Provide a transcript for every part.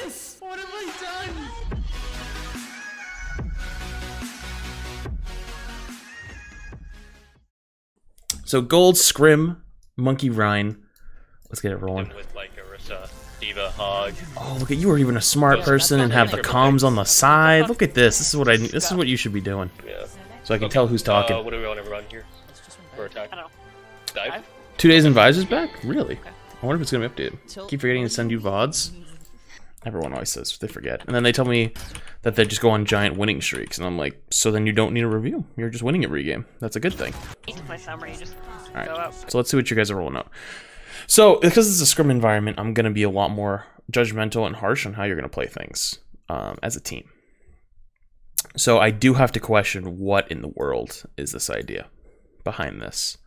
this? What have I done? So gold, scrim, monkey Rhine. Let's get it rolling. With like Orisa, Diva, Hog. Oh, look at you! Are even a smart person and have the comms on the side. Look at this. This is what This is what you should be doing. Yeah. So I can tell who's talking. What do we want to run here? For attack? I don't know. Dive? 2 days in Visor's back? Really? I wonder if it's gonna be updated. Keep forgetting to send you VODs. Everyone always says they forget, and then they tell me that they just go on giant winning streaks, and I'm like, so then you don't need a review. You're just winning every game. That's a good thing. You need to play Summer, you just All go right. out. So let's see what you guys are rolling out. So because it's a scrim environment, I'm gonna be a lot more judgmental and harsh on how you're gonna play things as a team. So I do have to question what in the world is this idea behind this.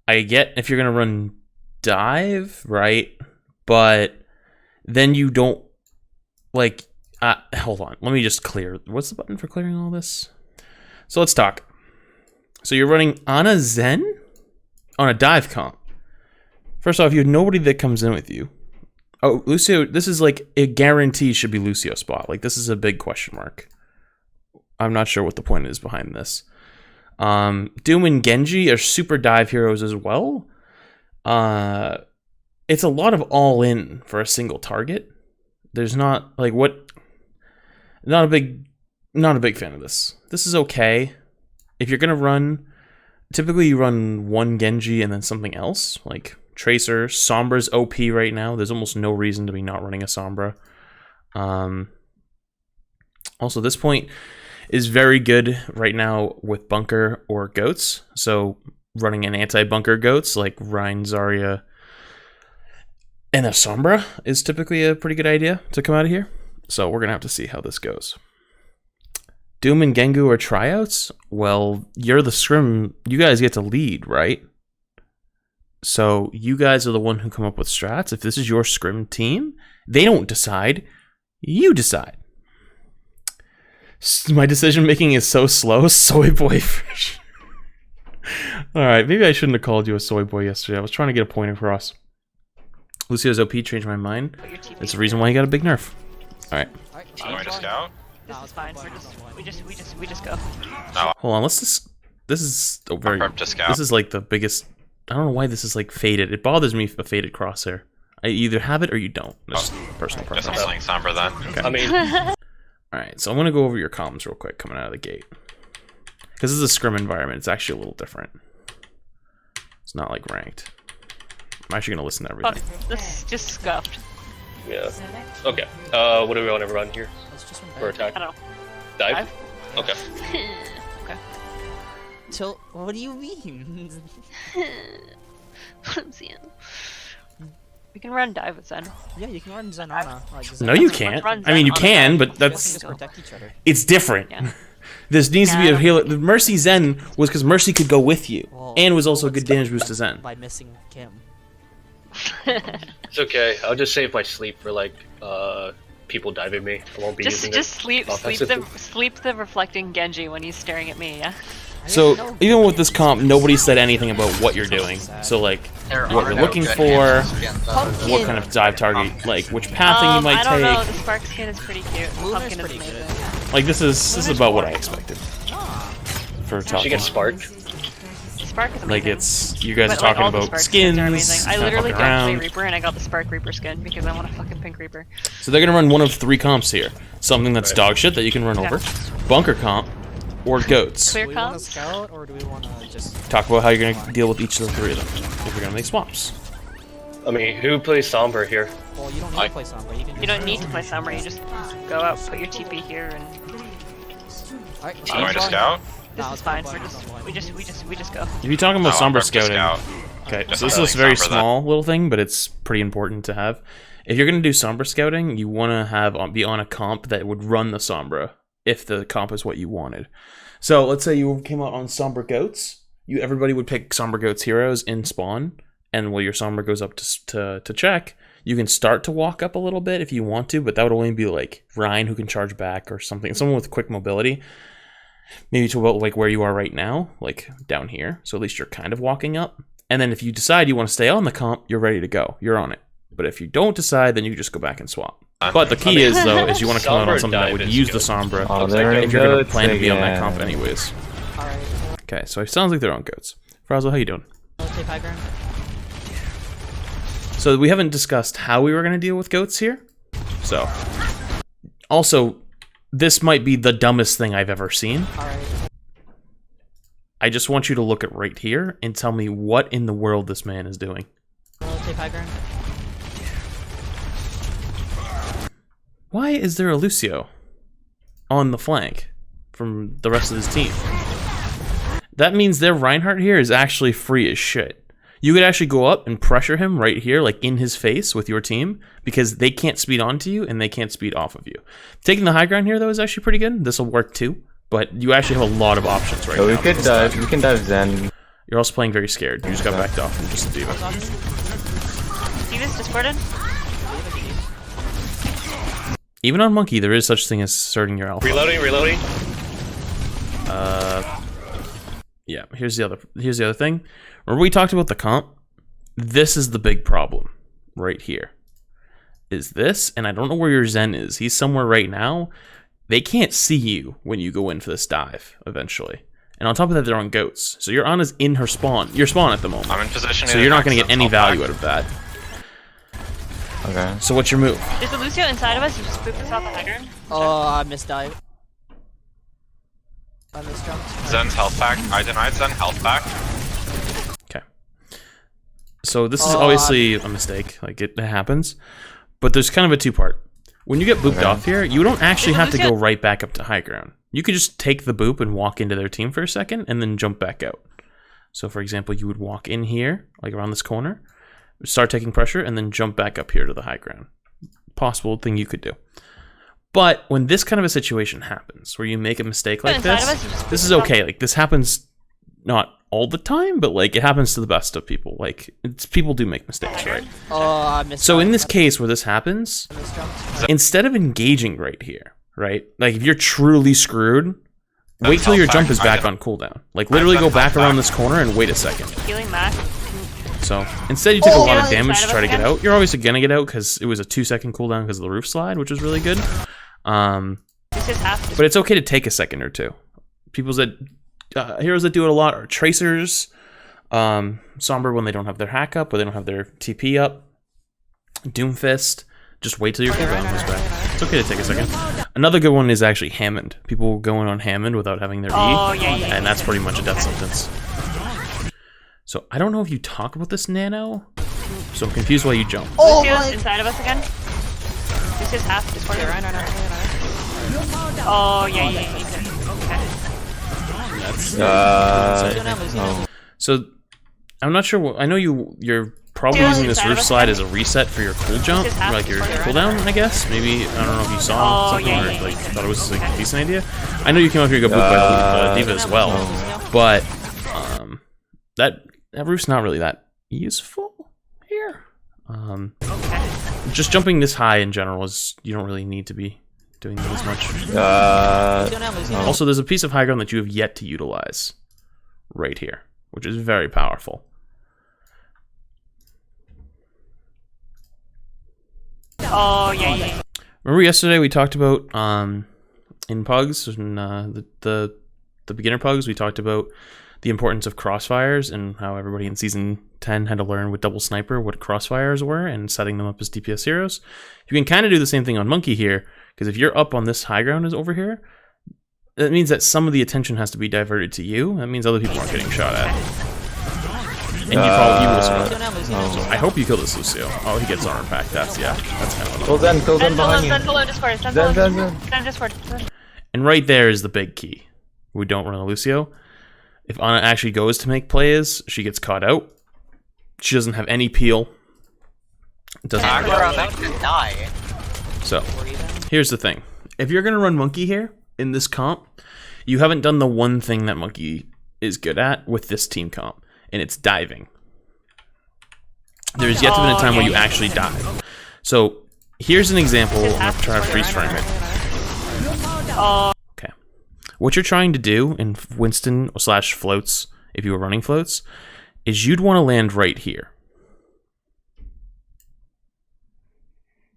I get if you're gonna run dive, right? But then you don't like. Hold on. Let me just clear. What's the button for clearing all this? So let's talk. So you're running Ana Zen on a dive comp. First off, you have nobody that comes in with you. Oh, Lucio, this is like a guarantee should be Lucio spot. Like this is a big question mark. I'm not sure what the point is behind this. Doom and Genji are super dive heroes as well. It's a lot of all in for a single target. There's not like what. Not a big fan of this. This is okay. If you're gonna run, typically you run one Genji and then something else, like Tracer. Sombra's OP right now. There's almost no reason to be not running a Sombra. Also, this point is very good right now with Bunker or Goats. So running an anti-Bunker Goats like Rhine, Zarya, and a Sombra is typically a pretty good idea to come out of here. So we're going to have to see how this goes. Doom and Gengu are tryouts? Well, you're the scrim. You guys get to lead, right? So you guys are the one who come up with strats. If this is your scrim team, they don't decide. You decide. My decision making is so slow. Soy boy. Alright, maybe I shouldn't have called you a soy boy yesterday. I was trying to get a point across. Lucio's OP changed my mind. It's the reason why he got a big nerf. Alright. Do you want me to scout? This is fine. We just go. No. Hold on, let's just. This is a very. Prep to scout. This is like the biggest. I don't know why this is like faded. It bothers me a faded crosshair. I either have it or you don't. That's personal Guess I'm preference. playing Sombra then. Okay. I mean, Alright, so I'm gonna go over your comms real quick coming out of the gate. Because this is a scrim environment, it's actually a little different. It's not like ranked. I'm actually gonna listen to everything. Fuck, this is just scuffed. yeah. Okay. What do we want to run here? For attack? I don't know. Dive? Okay. Okay. So, what do you mean? We can run dive with Zen. Yeah, you can run Zenana. No, you Let's can't. run I mean, you Zen can, on but the that's. Just protect each other. It's different. Yeah. This needs to be Yeah. a healer. The Mercy Zen was because Mercy could go with you, Well, and was also a let's good damage start boost to Zen. by missing Kim. It's okay. I'll just save my sleep for like people diving me. I won't be using just it. sleep the reflecting Genji when he's staring at me. Yeah. So even with this comp, nobody said anything about what you're doing. So like, what you're looking for, what kind of dive target, like which pathing you might I don't know. take. The Spark skin is pretty cute. Luna's Pumpkin is pretty amazing. Like this is about what I expected for top She gets one. sparked. Spark is amazing. Like it's you guys are But, like, talking all the about Spark skins, are amazing. I kinda literally fucking got Clay around. Reaper and I got the Spark Reaper skin because I want a fucking Pink Reaper. So they're gonna run one of three comps here. Something that's dog shit that you can run over, bunker comp, or goats. Clear Do we want to comms? scout or do we want to just? Talk about how you're gonna deal with each of the three of them if you're gonna make swaps. I mean, who plays Sombra here? Well, you don't need to play Sombra. You can. You don't need to play Summer. You just go out, put your TP here, and Alright, Do you want me to scout? this No, is fine. it's We just go. If you're talking about No, I'm Sombra prepped to scouting, scout. okay, Just so this playing is a very Sombra then. small little thing, but it's pretty important to have. If you're gonna do Sombra scouting, you want to have be on a comp that would run the Sombra if the comp is what you wanted. So let's say you came out on Sombra Goats, everybody would pick Sombra Goats heroes in spawn, and while your Sombra goes up to check, you can start to walk up a little bit if you want to, but that would only be like Rhine who can charge back or something, someone with quick mobility. Maybe to about like where you are right now, like down here. So at least you're kind of walking up. And then if you decide you want to stay on the comp, you're ready to go. You're on it. But if you don't decide, then you just go back and swap. But the key is, though, is you want to come out on Sombra something that dive would is use the good. Sombra Oh, Looks there like it if you're going to goes plan to be on that again. comp anyways. Alright. Okay, so it sounds like they're on goats. Frazzle, how you doing? I'll take high ground. So we haven't discussed how we were going to deal with goats here. So, also, this might be the dumbest thing I've ever seen. Alright. I just want you to look at right here and tell me what in the world this man is doing. I'll take high ground. Why is there a Lucio on the flank from the rest of his team? That means their Reinhardt here is actually free as shit. You could actually go up and pressure him right here, like in his face with your team, because they can't speed onto you and they can't speed off of you. Taking the high ground here, though, is actually pretty good. This will work too, but you actually have a lot of options right So now. we could dive. We can dive Zen. You're also playing very scared. You just got backed off from just the diva. Diva's discorded. Even on Monkey, there is such thing as asserting your alpha. Reloading. Yeah, here's the other thing. Remember we talked about the comp? This is the big problem right here. Is this, and I don't know where your Zen is. He's somewhere right now. They can't see you when you go in for this dive eventually. And on top of that, they're on goats. So your Ana's in her spawn. Your spawn at the moment. I'm in position. So you're not going to get any value out of that. Okay. So what's your move? There's a Lucio inside of us. You just spooked us off the high ground. Oh, I missed dive. I missed jumped. Zen's health back. I denied Zen health back. Okay. So this is Oh, obviously a mistake. Like, it happens. But there's kind of a two-part. When you get booped Okay. off here, you don't actually Is it have to Lucio? go right back up to high ground. You could just take the boop and walk into their team for a second and then jump back out. So, for example, you would walk in here, like around this corner, start taking pressure, and then jump back up here to the high ground. Possible thing you could do. But when this kind of a situation happens, where you make a mistake like Inside of this, us, you just this is spooked us okay. Like, this happens not all the time, but like it happens to the best of people. Like, people do make mistakes, right? Oh, I missed So dive. in this case where this happens, I missed jumped. instead of engaging right here, right? Like, if you're truly screwed, That's wait till your health jump back. is back I on cooldown. Like, literally go That's back health around back. this corner and wait a second. Healing Mac. So instead, you take a lot of Oh, damage to inside try to of get us out. You're obviously gonna get out because it was a 2-second cooldown because of the roof slide, which was really good. This is half. But it's okay to take a second or two. Heroes that do it a lot are Tracers, Sombra when they don't have their hack up or they don't have their TP up, Doomfist. Just wait till your cooldown comes back. It's okay to take a second. Another good one is actually Hammond. People going on Hammond without having their E, Oh, yeah. and that's pretty much a death sentence. So I don't know if you talk about this Nano, so I'm confused why you jump. Lucio's inside of us again. Lucio's half discorded. Oh, yeah. Okay. That's Oh. So I'm not sure. I know you're probably using this roof slide as a reset for your cool jump, like your cooldown, I guess. Maybe I don't know if you saw Oh, something yeah, or yeah, like yeah. thought it was like a decent idea. I know you came up here to go boop by Diva as well, but that roof's not really that useful here. Okay. Just jumping this high in general is you don't really need to be doing that as much. Also, there's a piece of high ground that you have yet to utilize right here, which is very powerful. Oh, yeah. Remember yesterday we talked about in pugs, in the beginner pugs, we talked about the importance of crossfires and how everybody in season 10 had to learn with double sniper what crossfires were and setting them up as DPS heroes. You can kind of do the same thing on Monkey here, because if you're up on this high ground is over here, that means that some of the attention has to be diverted to you. That means other people aren't getting shot at. And you will survive. So I hope you kill this Lucio. Oh, he gets armor pack. That's kind of Kill Zen behind you. Zen's below Discord. Zen Discord. And right there is the big key. We don't run a Lucio. If Ana actually goes to make plays, she gets caught out. She doesn't have any peel. It doesn't We're matter. about to die. So, here's the thing. If you're going to run Monkey here in this comp, you haven't done the one thing that Monkey is good at with this team comp, and it's diving. There's yet to be a time where you actually dive. So, here's an example. I'm going to try to freeze frame it. Okay. What you're trying to do in Winston/floats, if you were running floats, is you'd want to land right here.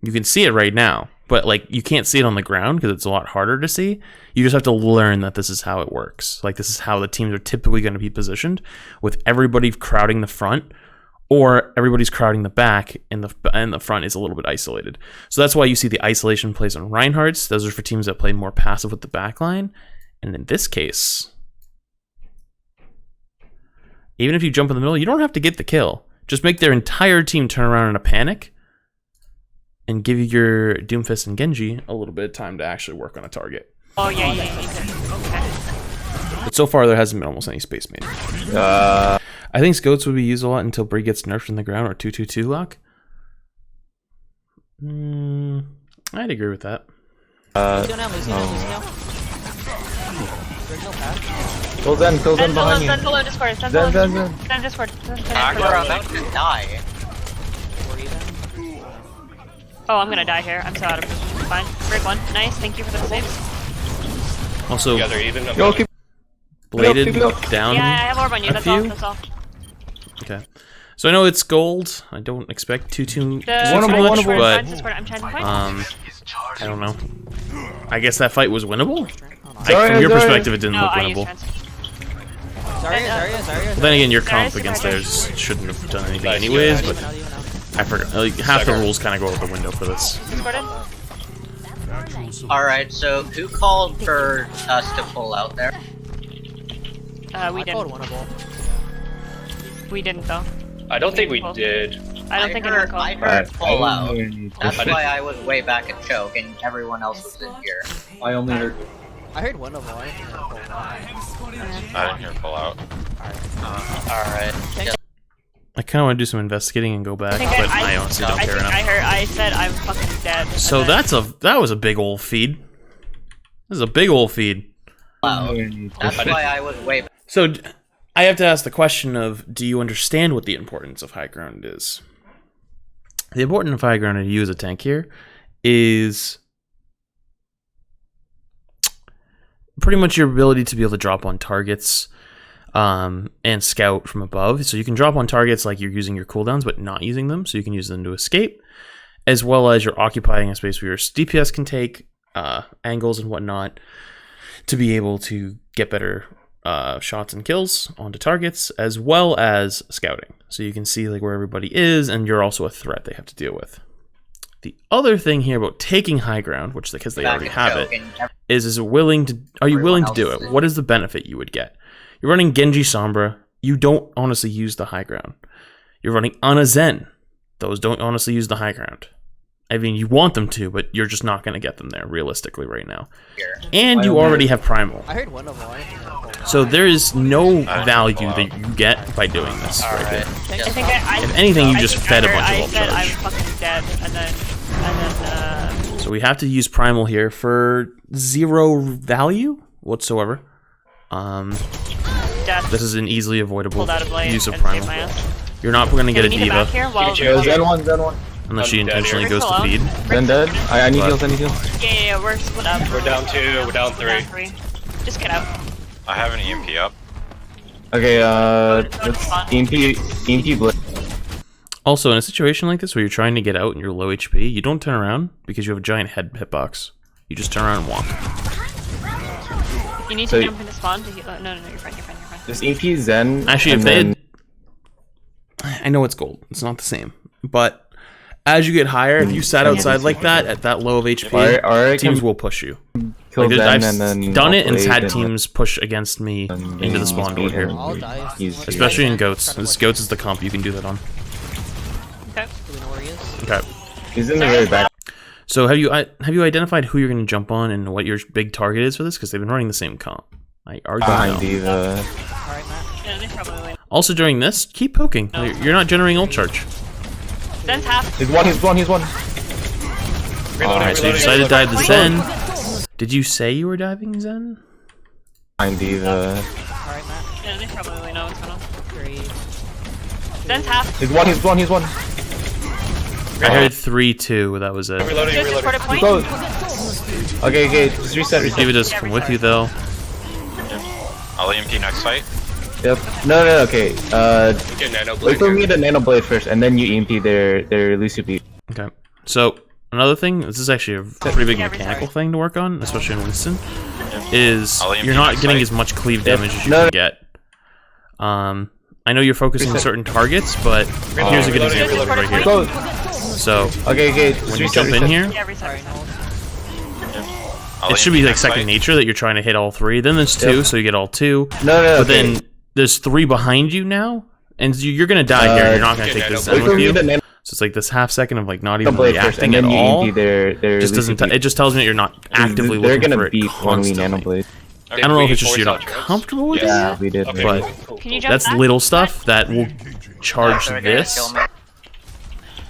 You can see it right now. but like you can't see it on the ground because it's a lot harder to see. You just have to learn that this is how it works. Like this is how the teams are typically going to be positioned, with everybody crowding the front, or everybody's crowding the back, and the front is a little bit isolated. So that's why you see the isolation plays on Reinhardt's. Those are for teams that play more passive with the back line. And in this case, even if you jump in the middle, you don't have to get the kill. Just make their entire team turn around in a panic and give your Doomfist and Genji a little bit of time to actually work on a target. Oh yeah, okay. But so far, there hasn't been almost any space made. I think Scoats would be used a lot until Brig gets nerfed in the ground, or 2-2-2 lock. I'd agree with that. Lucio now, Lucio now, Lucio now. There's no path. Kill Zen behind you. Zen below Discord. Zen Discord. Pack, we're about to die. Were you then? Oh, I'm gonna die here. I'm so out of position. Fine. Break one. Nice. Thank you for the saves. Also, You guys are even. Yo, keep bladed keep down. Yeah, I have orb on you. a That's all. few? That's all. Okay. So I know it's gold. I don't expect too The much, Discord, but Discord, I'm trying to find. I don't know. I guess that fight was winnable. Sorry, From your sorry. perspective, it didn't No, look I use winnable. trans. Zarya. But then again, your Sorry, comp super against hard. theirs shouldn't have done anything Nice, anyways. yeah. But I forgot. Like, half the rules kind of go out the window for this. Discord in. Alright, so who called for us to pull out there? We I called didn't. winnable. We didn't though. I don't think we did. I don't think anyone I called. heard pull out. That's I why I was way back in choke and everyone else was in here. I only heard. I heard winnable. I didn't hear pull out. I didn't hear pull out. Alright. I kind of want to do some investigating and go back, I think but I honestly don't I care think I enough. heard. I said I'm fucking dead. So and then- that was a big old feed. This is a big old feed. That's why I was way back. So I have to ask the question of, do you understand what the importance of high ground is? The importance of high ground to you as a tank here is pretty much your ability to be able to drop on targets and scout from above. So you can drop on targets like you're using your cooldowns but not using them, so you can use them to escape, as well as you're occupying a space where your DPS can take angles and whatnot to be able to get better shots and kills onto targets, as well as scouting. So you can see like where everybody is, and you're also a threat they have to deal with. The other thing here about taking high ground, which because they already have it, is are you willing to do it? What is the benefit you would get? You're running Genji Sombra. You don't honestly use the high ground. You're running Ana Zen. Those don't honestly use the high ground. I mean, you want them to, but you're just not going to get them there realistically right now. And you already have Primal. I heard winnable. I didn't hear pull out. So there is no value that you get by doing this right there. I think I If anything, you I just think fed a I heard- bunch of I ult said I'm charge. fucking dead, and then So we have to use Primal here for 0 value whatsoever. death. This is an easily avoidable Pulled out of lane use of and saved Primal. my ass. You're not going to get a Can we back diva here while Pikachu. Zen one. unless she I'm dead intentionally here. goes to feed. Zen dead. I need But- heals. I need heals. Yeah, we're split up. We're down 2, we're down 3. Down 3. Just get out. I have an EMP up. Okay, let's EMP blitz. Also, in a situation like this where you're trying to get out and you're low HP, you don't turn around because you have a giant hitbox. You just turn around and walk. You need So- to jump into spawn to heal. No, you're fine. Just EP Zen. Actually, if and they then- had... I know it's gold. It's not the same. But as you get higher, if you sat outside like that, at that low of HP, Alright, teams will push you. kill Like, Zen I've and then done it and blade had and teams push against me then into the spawn door here. I'll die. He's- Especially in goats. This goats is the comp you can do that on. Okay. Do we know where he is? Okay. He's in the very back. So have you identified who you're going to jump on and what your big target is for this? Because they've been running the same comp. I already Behind know. diva. Alright, Matt. Yeah, they probably win. Also during this, keep poking. You're not generating ult charge. Zen's half. He's one. Alright, so you decided to dive the Zen. Did you say you were diving Zen? Behind diva. Alright, Matt. Yeah, they probably know what's going on. 3. Zen's half. He's one. I heard 3-2. That was it. Reloading, Just reloading. report a point. Go. Okay, just reset. Diva does come with you though. I'll EMP next fight. Yep. No, okay. Get nano Wait blade for here. me to nano blade first, and then you EMP their Lucio beat. Okay. So another thing, this is actually a pretty big mechanical thing to work on, especially in Winston, is you're not getting as much cleave damage as you can get. I know you're focusing on certain targets, but here's a good example of it right here. So, Okay, when you jump in here, Yeah, reset. it should be like second nature that you're trying to hit all 3. Then there's 2, so you get all 2. No, But then there's 3 behind you now, and you're gonna die here. You're not gonna take this Zen with you. So it's like this half second of like not even reacting at all. Just doesn't. It just tells me that you're not actively They're looking gonna for it beat when we constantly. nanoblade. I don't know if it's just you're not comfortable with Yeah, it, we did. Okay, but cool. Can you jump that's back? little stuff that will charge this.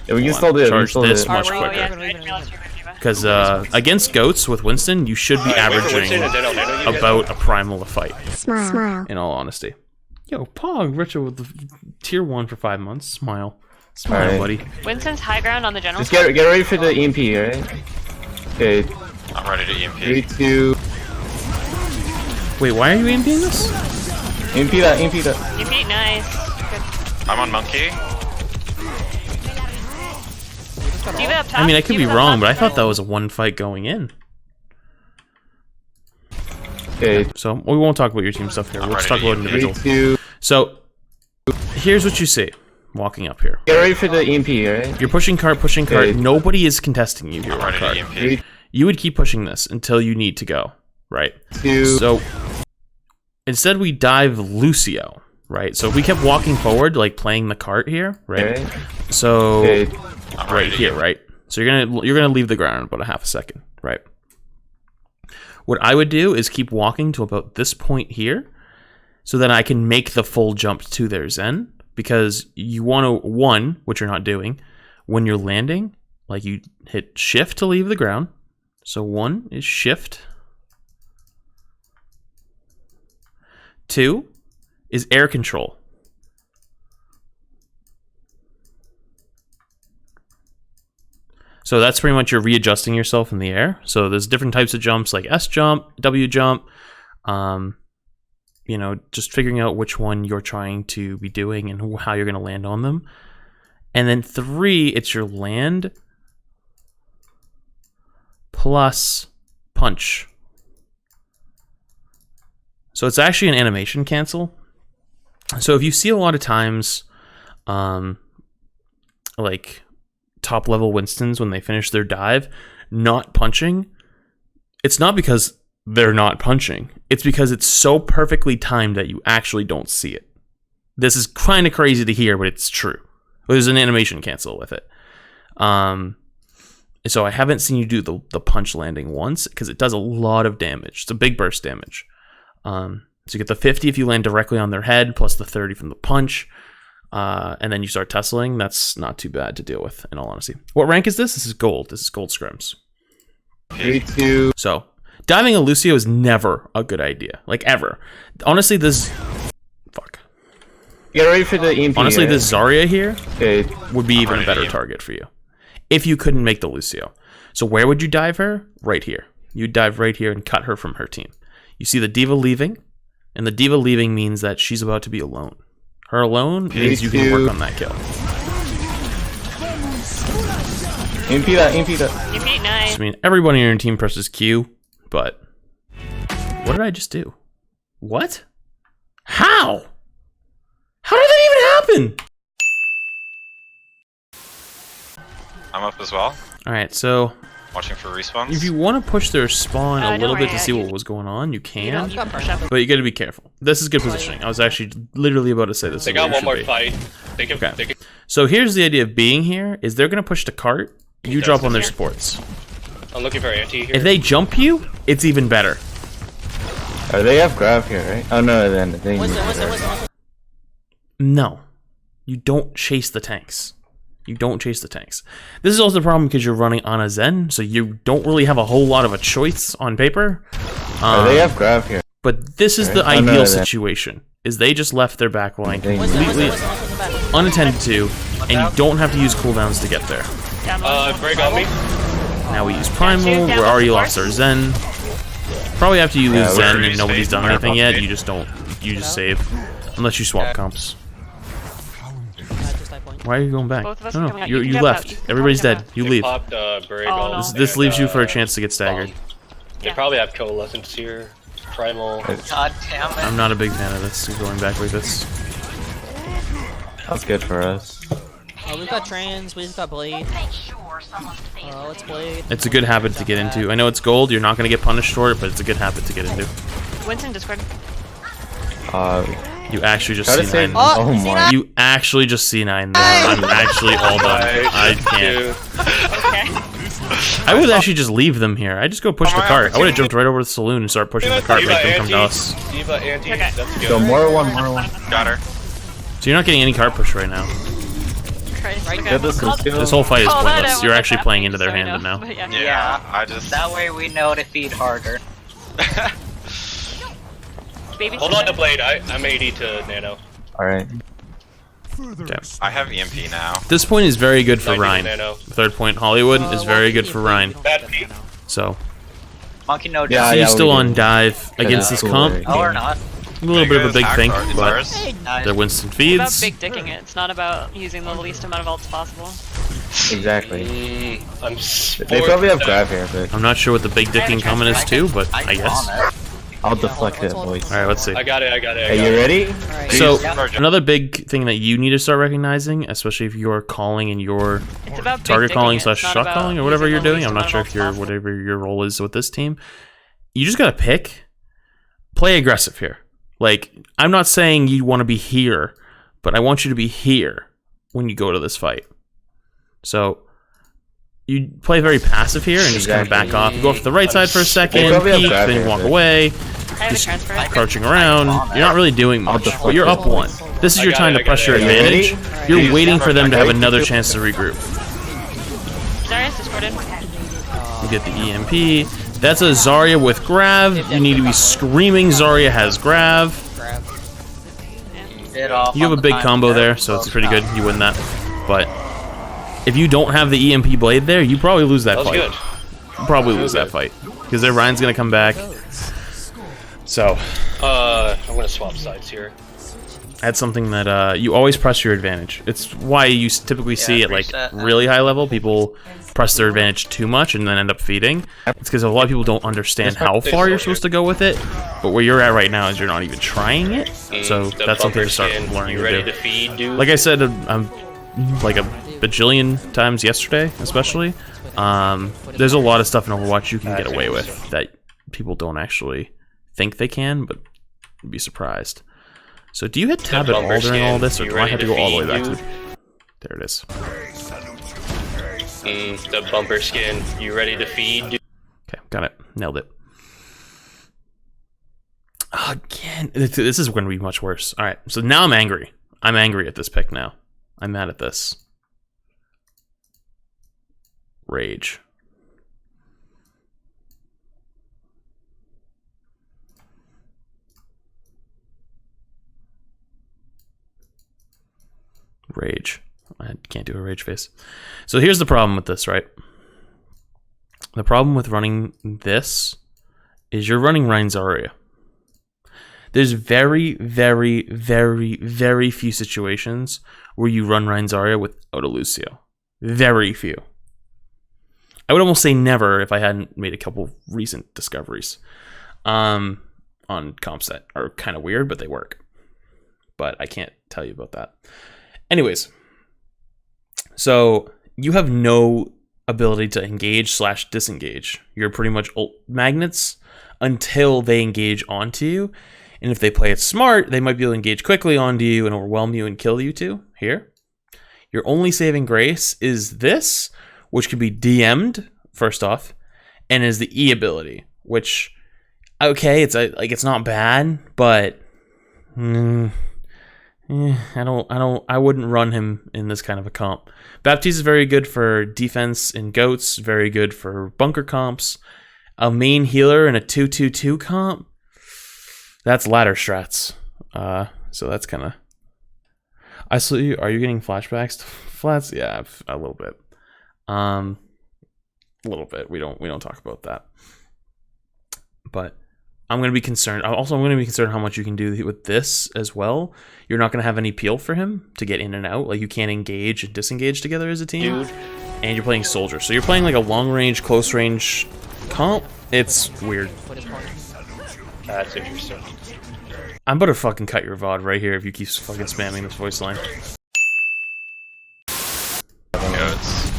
Yeah, we can still do it. Charge this much Oh, yeah, quicker. I didn't realize you were gonna do that. Because against goats with Winston, you should be averaging about a primal a fight. Smile. In all honesty. Yo, Pog, Richard with the tier 1 for 5 months. Smile. Smile, Alright. buddy. Winston's high ground on the general. Just get ready for the EMP, right? Okay, I'm ready to EMP. 3, 2. Wait, why are you EMPing this? EMP that, EMP that. You beat nice. Good. I'm on monkey. D.Va up top. I mean, I could be D.Va up wrong, top. but I thought that was a 1 fight going in. Okay, So, we won't talk about your team stuff here. We'll just talk about 3, individual. 2. So, here's what you see walking up here. Get ready for the EMP, right? You're pushing cart. Okay. Nobody is contesting you here I'm on ready to cart. EMP. 3, You would keep pushing this until you need to go, right? 2. So, instead we dive Lucio, right? So if we kept walking forward, like playing the cart here, right? Okay. So Okay. I'm right ready to here, EMP. right? So you're gonna leave the ground in about a half a second, right? What I would do is keep walking to about this point here, so that I can make the full jump to their Zen, because you want to, one, which you're not doing, when you're landing, like you hit shift to leave the ground. So 1 is shift. 2 is air control. So that's pretty much you're readjusting yourself in the air. So there's different types of jumps like S jump, W jump, you know, just figuring out which one you're trying to be doing and how you're going to land on them. And then 3, it's your land plus punch. So it's actually an animation cancel. So if you see a lot of times, like top level Winstons when they finish their dive, not punching, it's not because they're not punching. It's because it's so perfectly timed that you actually don't see it. This is kind of crazy to hear, but it's true. There's an animation cancel with it. So I haven't seen you do the punch landing once because it does a lot of damage. It's a big burst damage. So you get the 50 if you land directly on their head, plus the 30 from the punch. And then you start tussling. That's not too bad to deal with, in all honesty. What rank is this? This is gold. This is gold scrims. 3, 2. So diving a Lucio is never a good idea. Like, ever. Honestly, this... Fuck. Get ready for the EMP. Honestly, right? this Zarya here Okay. would be even a ready better to- target for you. If you couldn't make the Lucio. So where would you dive her? Right here. You'd dive right here and cut her from her team. You see the D.Va leaving, and the D.Va leaving means that she's about to be alone. Her alone means you can work on that kill. EMP that, EMP that. You beat nice. I mean, everybody on your team presses Q, but... What did I just do? What? How? How did that even happen? I'm up as well. Alright, so... Watching for respawns. If you want to push their spawn a don't little bit worry, to I see can- what was going on, you You can. don't push up. But you gotta be careful. This is good positioning. I was actually literally about to say this. They is where got you one should more be. fight. They can. Okay. They can. So here's the idea of being here, is they're gonna push the cart, you drop on their supports. I'm looking for anti here. If they jump you, it's even better. Oh, they have grab here, right? Oh no, then they. Winston. No. You don't chase the tanks. You don't chase the tanks. This is also the problem because you're running on a Zen, so you don't really have a whole lot of a choice on paper. Oh, they have grab here. But this is the Right. Oh, no, ideal then- situation, is they just left their back line They- completely unattended to, and you don't have to use cooldowns to get there. Down low. Break on me. Now we use Primal, Down we to already the lost floor. our Zen. Probably after you lose Yeah, Zen we're and nobody's done safe. anything yet, We're you just don't, you just save. Unless you swap comps. Just that point. Why are you going back? Both of us No, are no, coming out. you, You can you jump left. out. You can Everybody's jump dead. out. You They leave. popped Buried Oh, Ball. no. This leaves you for a and, chance to get staggered. Bomb. They Yeah. probably have Coalescence here. Primal. God damn it. I'm not a big fan of this. Going back like this. That's good for us. We've got trans, we've got blade. Let's blade. It's a good habit to get into. I know it's gold. You're not going to get punished for it, but it's a good habit to get into. Winston Discord. You actually just Try to C9. save. Oh, Oh see my. that? You actually just C9 there. I'm actually all done. I can't. Okay. I would actually just leave them here. I just go push the cart. I would have jumped right over to the saloon and start pushing the cart. Make them come to us. Diva anti. Okay. That's good. So more one. Got her. So you're not getting any cart push right now. Christ. Okay. Get this Lucio. This whole fight is Oh, that pointless. was You're what's actually playing happening, into their so I hand know, now. but yeah. Yeah, I just. That way we know to feed harder. Baby Hold on to Blade. I'm 80 to Nano. Alright. Okay. I have EMP now. This point is very good for 90 to Ryan. Nano. Third point, Hollywood, is very good for Ryan. Bad feet. So, Monkey no Yeah, doubt. he's still we on do. dive against this cool, comp. right? No, or not. A little bit of a big thing, It's but ours. they're Winston It's feeds. about big dicking it. It's not about using the least amount of ults possible. Exactly. I'm They probably have grab here, but I'm not sure what the big dicking comment is too, but I guess. I'll deflect it, hold on. boys. Alright, let's see. I got it. Are you ready? Alright. So, Yeah. another big thing that you need to start recognizing, especially if you're calling and you're It's about big target dicking calling it. slash It's not shot about calling or whatever using you're the doing. least I'm not amount sure of if you're ults possible. whatever your role is with this team. You just gotta pick. Play aggressive here. Like, I'm not saying you want to be here, but I want you to be here when you go to this fight. So, you play very passive here and just kind of back off. You go off to the right side for a second, probably have peek, grab then you here, walk but- away, I have a transfer. crouching around. You're not really doing much, but you're up one. This is your time to press your I got it. advantage. Ready? You're waiting for them to have another chance to regroup. Zarya's discorded. You get the EMP. That's a Zarya with Grav. You need to be screaming Zarya has Grav. Grab. You have a big combo there, so it's pretty good. You win that. But if you don't have the EMP blade there, you probably lose that That was fight. good. You probably lose that fight. Because their Ryan's going to come back. So, I'm gonna swap sides here. that's something that you always press your advantage. It's why you typically see at like reset. really high level, people press their advantage too much and then end up feeding. It's because a lot of people don't understand how far you're supposed to go with it. But where you're at right now is you're not even trying it. So The that's something bumper to start skin, learning You ready to to do. feed, dude? Like I said, I'm like a bajillion times yesterday, especially. There's a lot of stuff in Overwatch you can get away with that people don't actually think they can, but you'd be surprised. So do you hit tab at all bumper during all skin, this, or you do I have to ready go all the to way back feed, to... There it is. The bumper skin. You ready to feed, dude? Okay, got it. Nailed it. Again, this is going to be much worse. All right, so now I'm angry. I'm angry at this pick now. I'm mad at this. Rage. Rage. I can't do a rage face. So here's the problem with this, right? The problem with running this is you're running Ryan Zarya. There's very, very, very, very few situations where you run Ryan Zarya without a Lucio. Very few. I would almost say never if I hadn't made a couple recent discoveries on comps that are kind of weird, but they work. But I can't tell you about that. Anyways, so you have no ability to engage slash disengage. You're pretty much ult magnets until they engage onto you. And if they play it smart, they might be able to engage quickly onto you and overwhelm you and kill you too. Here, your only saving grace is this, which could be DM'd first off, and is the E ability, which, okay, it's like it's not bad, but I wouldn't run him in this kind of a comp. Baptiste is very good for defense in goats, very good for bunker comps. A main healer in a 2-2-2 comp, that's ladder strats. So that's kind of. I saw you. Are you getting flashbacks to flats? Yeah, a little bit. A little bit. We don't talk about that. But I'm going to be concerned. Also, I'm going to be concerned how much you can do with this as well. You're not going to have any peel for him to get in and out. Like, you can't engage and disengage together as a team. Dude. And you're playing soldier. So you're playing like a long-range, close-range comp. It's weird. That's interesting. I'm about to fucking cut your VOD right here if you keep fucking spamming this voice line. Goats.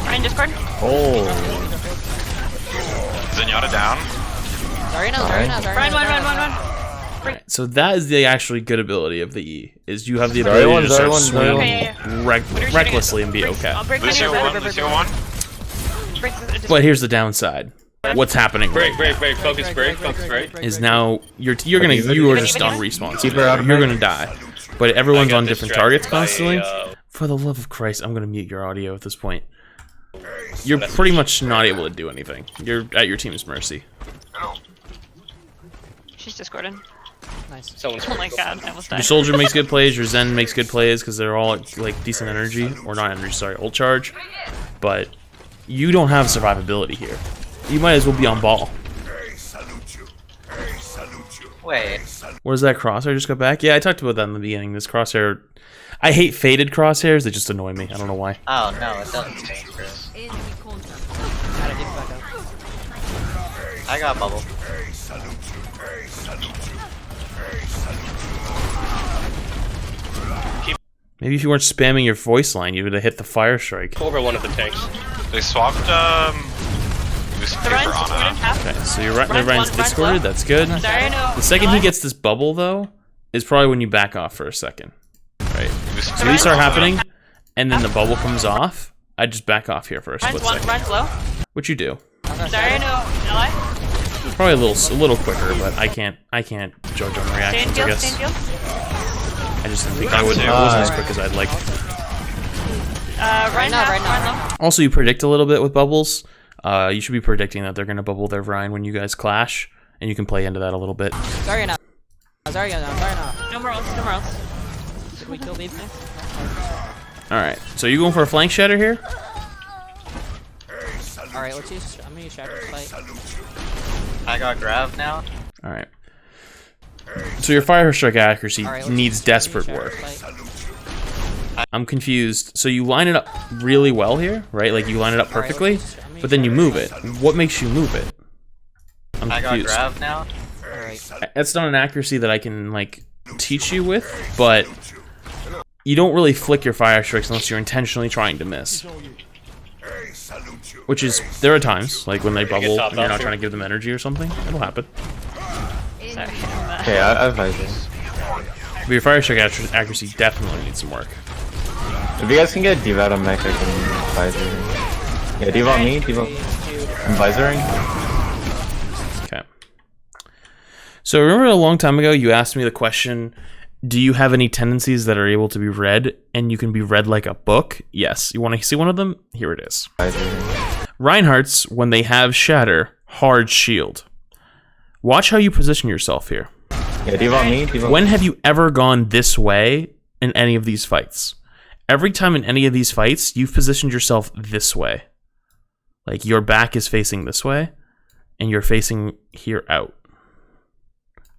Ryan, Discord. Oh. Zenyatta down. Ryan. So that is the actually good ability of the E, is you have the Sorry, ability to one, start sorry, swinging one. Okay, recklessly and be okay. I'll break Lucio my 1, Lucio 1. But here's the downside. What's happening Break, right break, focus, break. now is now you are just on respawn. Keep her out of You're my- gonna die. But everyone's I got on different distracted targets by, constantly. For the love of Christ, I'm gonna mute your audio at this point. You're pretty much not able to do anything. You're at your team's mercy. She's Discorded. Nice. Someone's Oh my god, I almost Your died. soldier makes good plays. Your Zen makes good plays because they're all like decent energy, or not energy, sorry, ult charge. But you don't have survivability here. You might as well be on ball. Wait. What is that crosshair just got back? Yeah, I talked about that in the beginning. This crosshair, I hate faded crosshairs. They just annoy me. I don't know why. Oh no, it doesn't change, Chris. Gotta dig back up. I got bubble. Maybe if you weren't spamming your voice line, you would have hit the fire strike. Over one of the tanks. They swapped Lucio The for Ryan's Discorded Ana. half. Okay, so you're right. Ryan's Ryan's one, Ryan's discorded. low. That's good. Sorry, no. The second he gets this bubble, though, is probably when you back off for a second. Right. So these start happening, and then the bubble comes off. I just back off here for a split second. Ryan's low. What you do? Sorry, no. Ally. Probably a little quicker, but I can't judge on Stay in reactions. I field, guess. stay in field. I just didn't think I wasn't as quick as I'd like. Ryan half, right now. Ryan low. Also, you predict a little bit with bubbles. You should be predicting that they're going to bubble their Ryan when you guys clash, and you can play into that a little bit. Zarya now. No more else, no more else. Did we kill Babe? Alright, so you going for a flank shatter here? Alright, let's use. I'm gonna use Shatter to fight. I got grab now. Alright. So your fire strike accuracy Alright, needs desperate Shatter work. to fight. I'm confused. So you line it up really well here, right? Like you line it up perfectly, but then you move it. What makes you move it? I'm I got confused. grab now. Alright. That's not an accuracy that I can like teach you with, but you don't really flick your fire strikes unless you're intentionally trying to miss. Which is, there are times, like when they bubble and you're not trying to give them energy or something. It'll happen. Sorry. Okay, I've visor. But your fire strike accuracy definitely needs some work. If you guys can get Diva out of mech, I can visor. Yeah, Diva on me, Diva. I'm visoring. Okay. So remember a long time ago you asked me the question, do you have any tendencies that are able to be read and you can be read like a book? Yes. You want to see one of them? Here it is. Visor. Reinhardt's, when they have Shatter, hard shield. Watch how you position yourself here. Yeah, Diva on me, Diva. When have you ever gone this way in any of these fights? Every time in any of these fights, you've positioned yourself this way. Like your back is facing this way, and you're facing here out.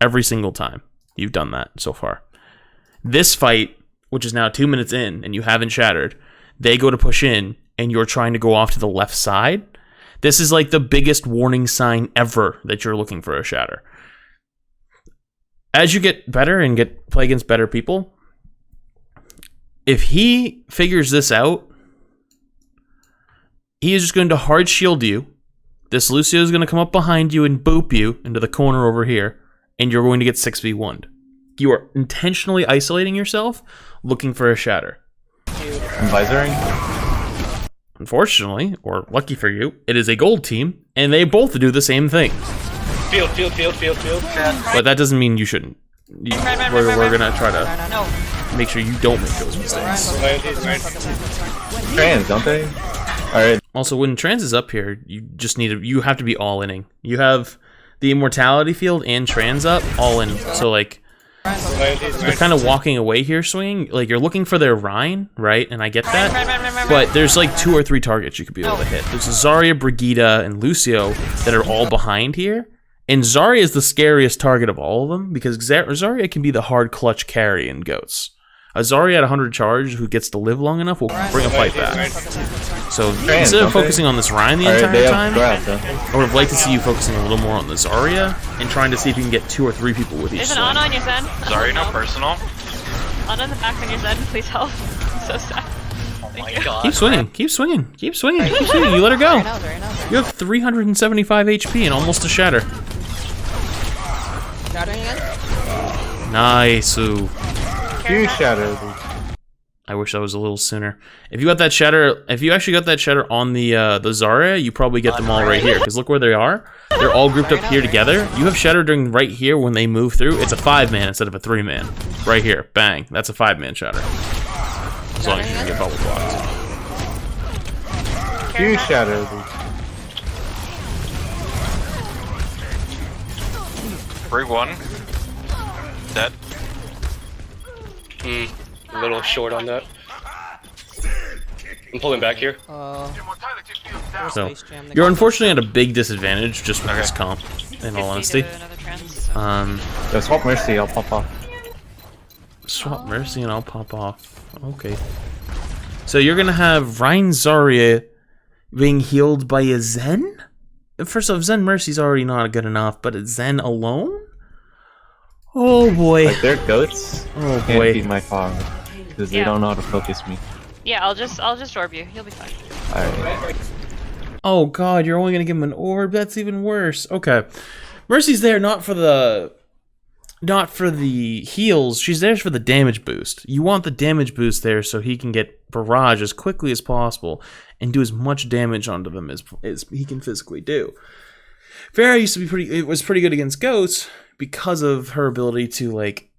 Every single time you've done that so far. This fight, which is now 2 minutes in, and you haven't shattered, they go to push in, and you're trying to go off to the left side. This is like the biggest warning sign ever that you're looking for a shatter. As you get better and play against better people, if he figures this out, he is just going to hard shield you. This Lucio is going to come up behind you and boop you into the corner over here, and you're going to get 6v1'd. You are intentionally isolating yourself, looking for a shatter. I'm visoring. Unfortunately, or lucky for you, it is a gold team, and they both do the same thing. Field. But that doesn't mean you shouldn't. We're going to try to No. make sure you don't make those mistakes. Trans, don't they? Alright. Also, when trans is up here, you just you have to be all inning. You have the immortality field and trans up all in. So like they're kind of walking away here swinging. Like you're looking for their Rhine, right? And I get that. But there's like 2 or 3 targets you could be able to hit. There's Zarya, Brigida, and Lucio that are all behind here. And Zarya is the scariest target of all of them because Zarya can be the hard clutch carry in Goats. A Zarya at 100 charge who gets to live long enough will bring a fight back. So instead of focusing on this Ryan the entire time, I would have liked to see you focusing a little more on the Zarya and trying to see if you can get 2 or 3 people with each There's an swing. Ana on your Zen. Sorry, no personal. Ana in the back on your Zen, please help. I'm so sad. Oh my god. Keep swinging, keep swinging, keep swinging, keep swinging. You let her go. Very nice. You have 375 HP and almost a shatter. Shattering again? Nice. Ooh. Huge shadow. I wish that was a little sooner. If you got that shatter, if you actually got that shatter on the Zarya, you probably get them all right here. Because look where they are. They're all grouped up here together. You have shatter during right here when they move through. It's a 5-man instead of a 3-man. Right here, bang. That's a 5-man shatter. As long as you can get bubble blocked. Huge shadow. Brig 1. Dead. A little short on that. I'm pulling back here. So, you're unfortunately at a big disadvantage just with this comp, in all honesty. Yo, swap Mercy, I'll pop off. Swap Mercy and I'll pop off. Okay. So you're gonna have Rein Zarya being healed by a Zen? First off, Zen Mercy's already not good enough, but a Zen alone? Oh boy. Like, they're goats. Oh Can't boy. beat my fog. Because they don't know how to focus me. Yeah, I'll just orb you. You'll be fine. Alright. Oh god, you're only gonna give him an orb? That's even worse. Okay. Mercy's there not for the heals, she's there for the damage boost. You want the damage boost there so he can get barrage as quickly as possible and do as much damage onto them as he can physically do. Pharah used to be pretty good against Ghosts because of her ability to like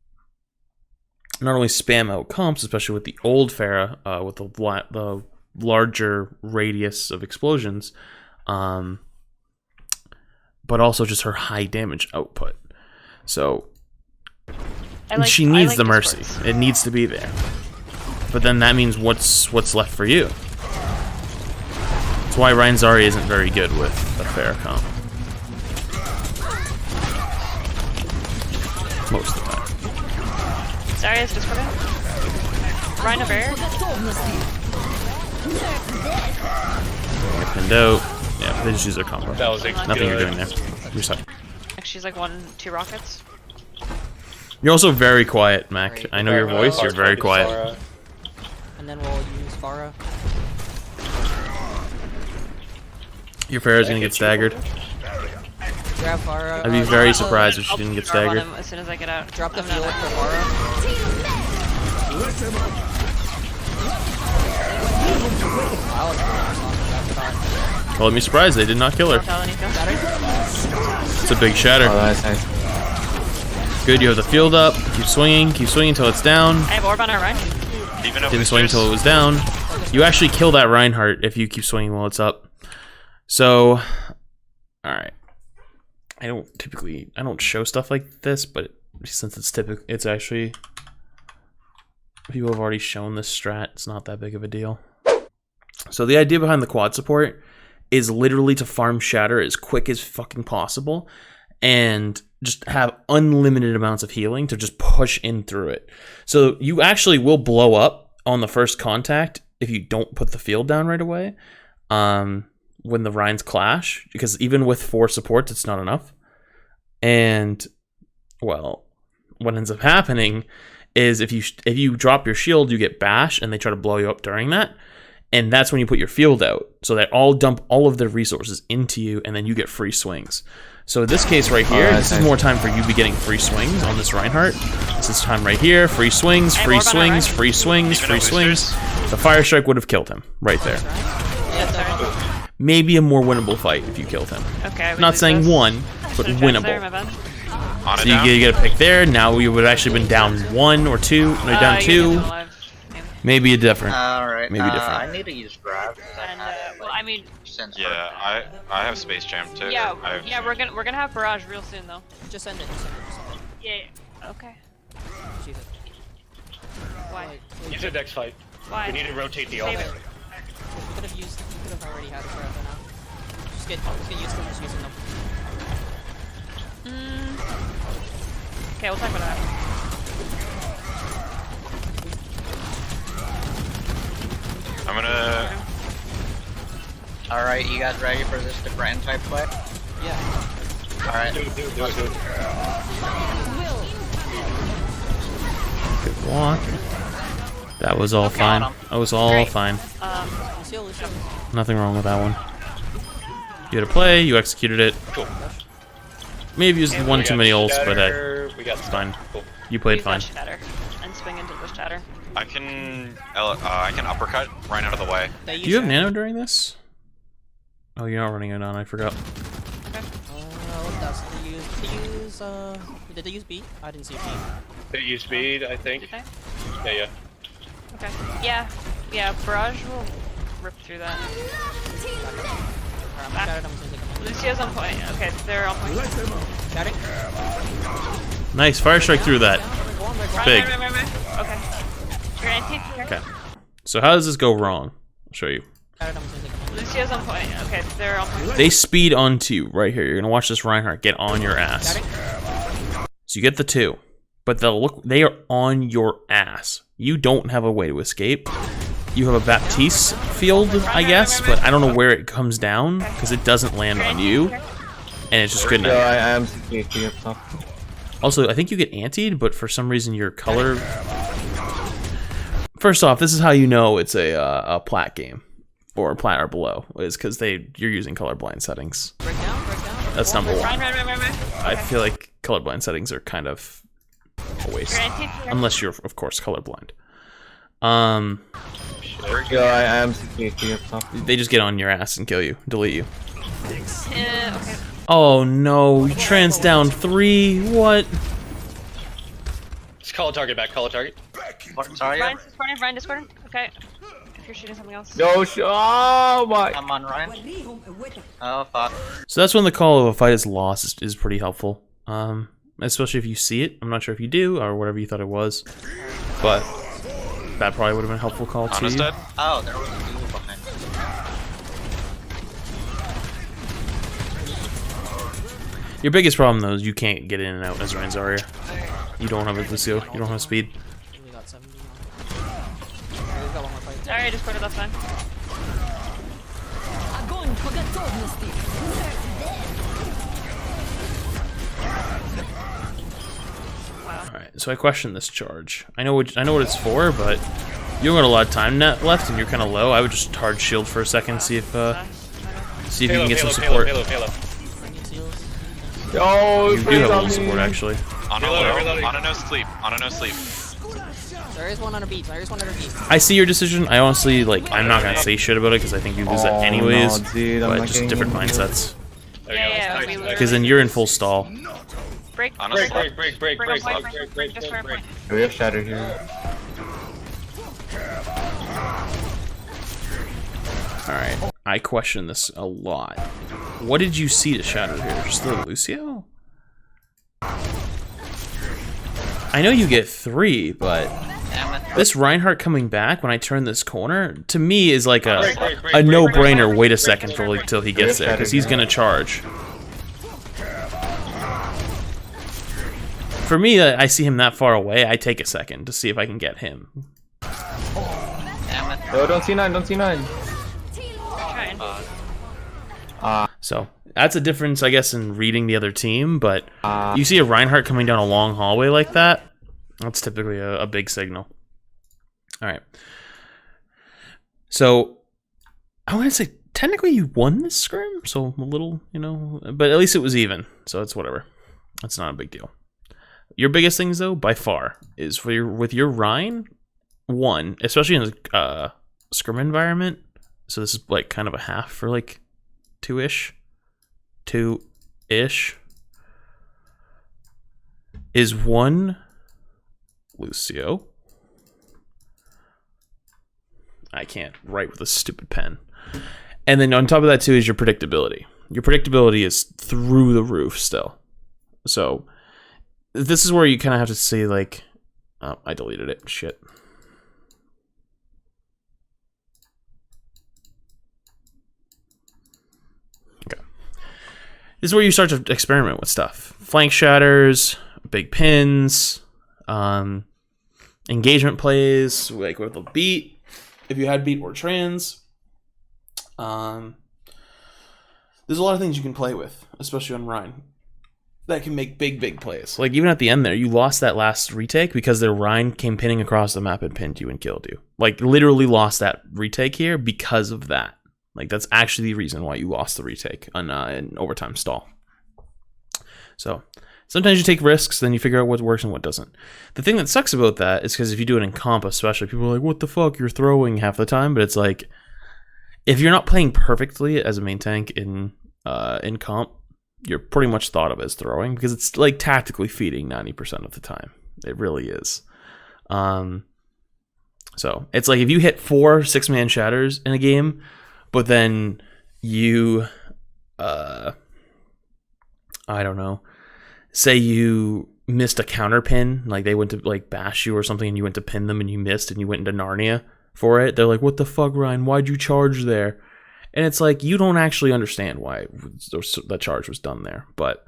not only spam out comps, especially with the old Pharah, with the larger radius of explosions, but also just her high damage output. So she needs the mercy. It needs to be there. But then that means what's left for you. That's why Rein Zarya isn't very good with a Pharah comp. Most of the time. Zarya's just for me. Rhine a bear. You're pinned out. Yeah, they just use their combo. That was Nothing you're doing there. You're stuck. She's like 1-2 rockets. You're also very quiet, Mac. I know your voice. You're very quiet. And then we'll use Pharah. Your Pharah's gonna get staggered. Grab Pharah. I'd be very surprised if she didn't get I'll orb on staggered. him as soon as I get out. Drop the I'm not field out. for Pharah. Well, let me surprised they did not kill her. Don't tell anything. It's a big shatter. Oh, that's nice. Good, you have the field up. Keep swinging until it's down. I have orb on our Rhine. Even if Didn't swing until it was down. You actually kill that Reinhardt if you keep swinging while it's up. So, alright. I don't show stuff like this, but since it's actually, people have already shown this strat, it's not that big of a deal. So the idea behind the quad support is literally to farm shatter as quick as fucking possible and just have unlimited amounts of healing to just push in through it. So you actually will blow up on the first contact if you don't put the field down right away. When the Rhines clash, because even with 4 supports, it's not enough. And, well, what ends up happening is if you drop your shield, you get bash, and they try to blow you up during that. And that's when you put your field out. So they all dump all of their resources into you, and then you get free swings. So in this case right here, this is more time for you to be getting free swings on this Reinhardt. This is time right here, free swings, free swings, free swings, free swings. The Fire Strike would have killed him right there. Yeah, sorry. Maybe a more winnable fight if you killed him. Okay. Not saying one, but There, my winnable. bad. On So it down. you get a pick there. Now we would have actually been down 1 or 2. No, down You 2. didn't go live. Maybe a different. Alright, Maybe different. I need to use grab. And, well, I mean, Yeah, I have Space Jam too. yeah, I have, yeah, we're gonna have barrage real soon though. Just end it. Just end it. Just end it. Yeah. Okay. Jeez. Why? Use it next fight. Why? We need to rotate the Save ult. it. We could have already had a Pharah by now. Just get used to just using them. Okay, we'll talk about that. I'm gonna. Alright, you guys ready for this different type play? Yeah. Alright. Good walk. That was all fine. That was all Great. fine. Lucio, Lucio. Nothing wrong with that one. You had a play, you executed it. Cool. Maybe used one too many ults, but we got it's fine. Cool. You played Use fine. that shatter and swing into the shatter. I can uppercut right out of the way. They Do you have use nano during this? Oh, you're not running it on, I forgot. what else did they use? Did they use B? I didn't see B. They use speed, I think. Did they? Yeah. Okay. Yeah. Yeah. Barrage will rip through that. Alright, I'm gonna I'm gonna take him. Lucio's on point. Okay, they're on point. Shouting. Nice, fire strike through that. Big. Run. Okay. You're anti here. Okay. So how does this go wrong? I'll show you. Shouting, I'm gonna take him. Lucio's on point. Okay, they're on point. They speed onto you right here. You're gonna watch this Reinhardt get on your ass. Shouting. So you get the 2. But they are on your ass. You don't have a way to escape. You have a Baptiste field, I guess, but I don't know where it comes down because it doesn't land on you. And it's just good Yo, enough. I am 60 up top. Also, I think you get antied, but for some reason your color... First off, this is how you know it's a Plat game. Or a Plat or below. Is because you're using colorblind settings. Break down, break down. That's number 1. Run. I feel like colorblind settings are kind of a waste. You're anti here. Unless you're, of course, colorblind. Yo, I am 60 up top. They just get on your ass and kill you, delete you. Okay. Oh no, trans down 3, what? Just call a target back, call a target. Sorry, Ryan discording. Okay. If you're shooting something else. Yo, oh my. I'm on Ryan. Oh, fuck. So that's when the call of a fight is lost is pretty helpful. Especially if you see it. I'm not sure if you do, or whatever you thought it was. But that probably would have been a helpful call to Ana's you. dead. Oh, there was a dude behind me. Your biggest problem though is you can't get in and out as Ryan Zarya. You don't have a Lucio, you don't have speed. We got 70 now. Alright, we've got one more fight. Alright, discorded, that's fine. Alright, so I question this charge. I know what it's for, but you don't got a lot of time left and you're kinda low. I would just hard shield for a second, see if you can get some support. Payload. Bringing seals. Yo, You do have a little support actually. On a low. On a no sleep. On a no sleep. There is one under B. There is one under B. I see your decision. I honestly, I'm not gonna say shit about it because I think you lose that anyways. no, dude, I'm but not just getting different in here. mindsets. Yeah, we Because then you're in full stall. break. On a Break, sleep. break. on point, break, just for point. We have shatter here. Alright. I question this a lot. What did you see to shatter here? Just the Lucio? I know you get 3, but this Reinhardt coming back when I turn this corner, to me is like a no-brainer. Wait a second till he gets there, because he's gonna charge. For me, I see him that far away, I take a second to see if I can get him. Yo, don't C9, don't C9. Trying. So that's a difference, I guess, in reading the other team. But you see a Reinhardt coming down a long hallway like that, that's typically a big signal. All right. So I want to say technically you won this scrim, so a little, but at least it was even. So it's whatever. That's not a big deal. Your biggest things though, by far, is with your Rhine. One, especially in a scrim environment. So this is like kind of a half for like 2-ish. 2-ish. Is 1 Lucio. I can't write with a stupid pen. And then on top of that too is your predictability. Your predictability is through the roof still. So this is where you kind of have to say like, oh, I deleted it. Shit. this is where you start to experiment with stuff. Flank shatters, big pins, engagement plays, like with a beat, if you had beat or trans. There's a lot of things you can play with, especially on Rhine, that can make big plays. Like even at the end there, you lost that last retake because their Rhine came pinning across the map and pinned you and killed you. Like literally lost that retake here because of that. Like that's actually the reason why you lost the retake on an overtime stall. So sometimes you take risks, then you figure out what works and what doesn't. The thing that sucks about that is because if you do it in comp especially, people are like, what the fuck, you're throwing half the time. But it's like, if you're not playing perfectly as a main tank in comp, you're pretty much thought of as throwing because it's like tactically feeding 90% of the time. It really is. So it's like if you hit 4 6-man shatters in a game, but then you, I don't know, say you missed a counter pin, like they went to like bash you or something and you went to pin them and you missed and you went into Narnia for it. They're like, what the fuck, Ryan? Why'd you charge there? And it's like, you don't actually understand why that charge was done there, but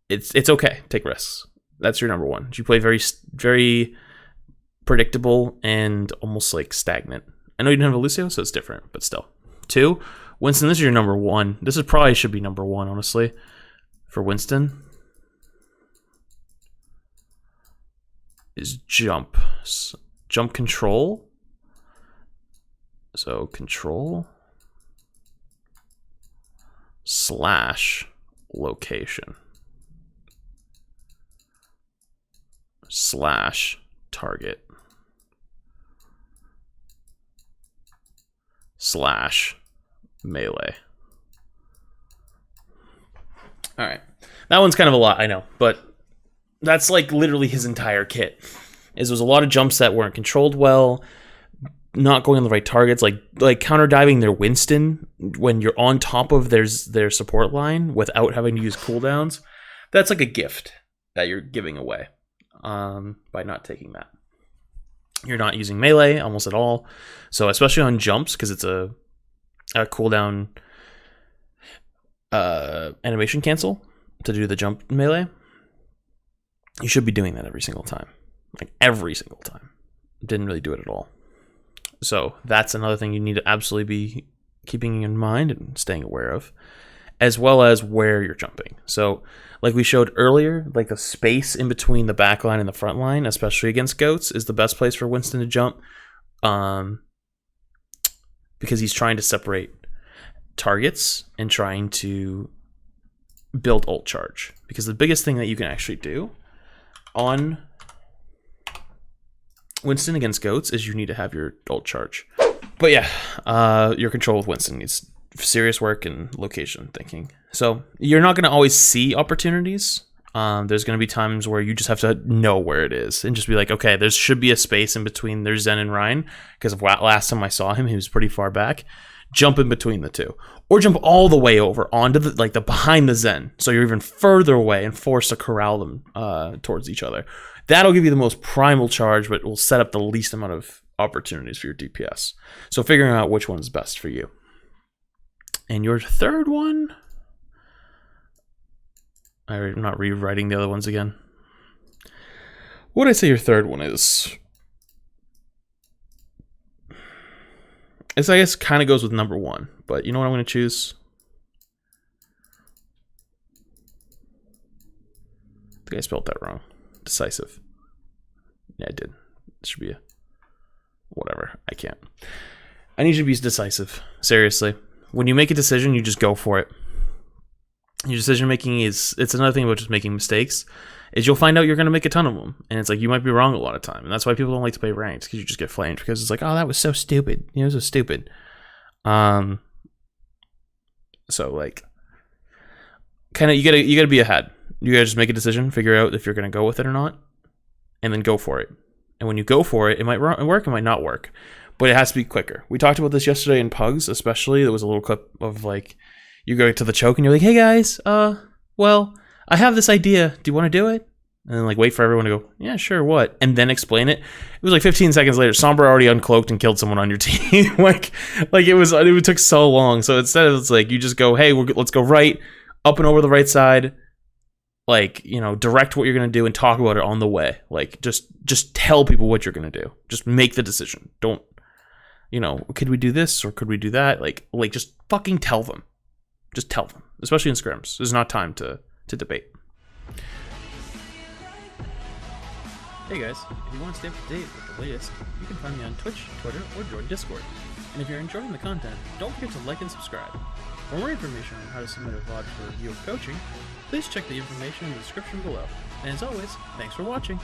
it's okay. Take risks. That's your number one. You play very predictable and almost like stagnant. I know you didn't have a Lucio, so it's different, but still. 2, Winston, this is your number 1. This is probably should be number 1, honestly, for Winston. Is jump control. So control / location / target / melee. All right, that one's kind of a lot, I know, but that's like literally his entire kit. There was a lot of jumps that weren't controlled well, not going on the right targets, like counter diving their Winston when you're on top of their support line without having to use cooldowns. That's like a gift that you're giving away by not taking that. You're not using melee almost at all, so especially on jumps because it's a cooldown animation cancel to do the jump melee. You should be doing that every single time. Like every single time. Didn't really do it at all. So that's another thing you need to absolutely be keeping in mind and staying aware of, as well as where you're jumping. So like we showed earlier, like the space in between the back line and the front line, especially against goats, is the best place for Winston to jump, because he's trying to separate targets and trying to build ult charge. Because the biggest thing that you can actually do on Winston against goats is you need to have your ult charge. But yeah, your control with Winston needs serious work and location thinking. So you're not going to always see opportunities. There's going to be times where you just have to know where it is and just be like, okay, there should be a space in between their Zen and Ryan, because of last time I saw him, he was pretty far back. Jump in between the two, or jump all the way over onto the behind the Zen, so you're even further away and forced to corral them towards each other. That'll give you the most primal charge, but it will set up the least amount of opportunities for your DPS. So figuring out which one's best for you. And your third one, I'm not rewriting the other ones again. What would I say your third one is? This, I guess, kind of goes with number 1, but you know what I'm going to choose? I think I spelled that wrong. Decisive. Yeah, I did. It should be a... whatever. I can't. I need you to be decisive. Seriously. When you make a decision, you just go for it. Your decision making is... it's another thing about just making mistakes, is you'll find out you're going to make a ton of them. And it's like, you might be wrong a lot of time. And that's why people don't like to play ranked, because you just get flamed. Because it's like, oh, that was so stupid. You know, it was so stupid. So, like... kind of, you gotta be ahead. You gotta just make a decision, figure out if you're gonna go with it or not, and then go for it. And when you go for it, it might work, it might not work, but it has to be quicker. We talked about this yesterday in Pugs, especially. There was a little clip of like, you go to the choke and you're like, hey guys, well, I have this idea. Do you want to do it? And then like wait for everyone to go, yeah, sure, what? And then explain it. It was like 15 seconds later, Sombra already uncloaked and killed someone on your team. like it took so long. So instead of, it's like, you just go, hey, let's go right. up and over the right side. Like, you know, direct what you're going to do and talk about it on the way. Like, just tell people what you're going to do. Just make the decision. Don't, you know, could we do this or could we do that? Like just fucking tell them. Just tell them. Especially in scrims. There's not time to debate. Hey guys, if you want to stay up to date with the latest, you can find me on Twitch, Twitter, or join Discord. And if you're enjoying the content, don't forget to like and subscribe. For more information on how to submit a VOD for review of coaching, please check the information in the description below. And as always, thanks for watching!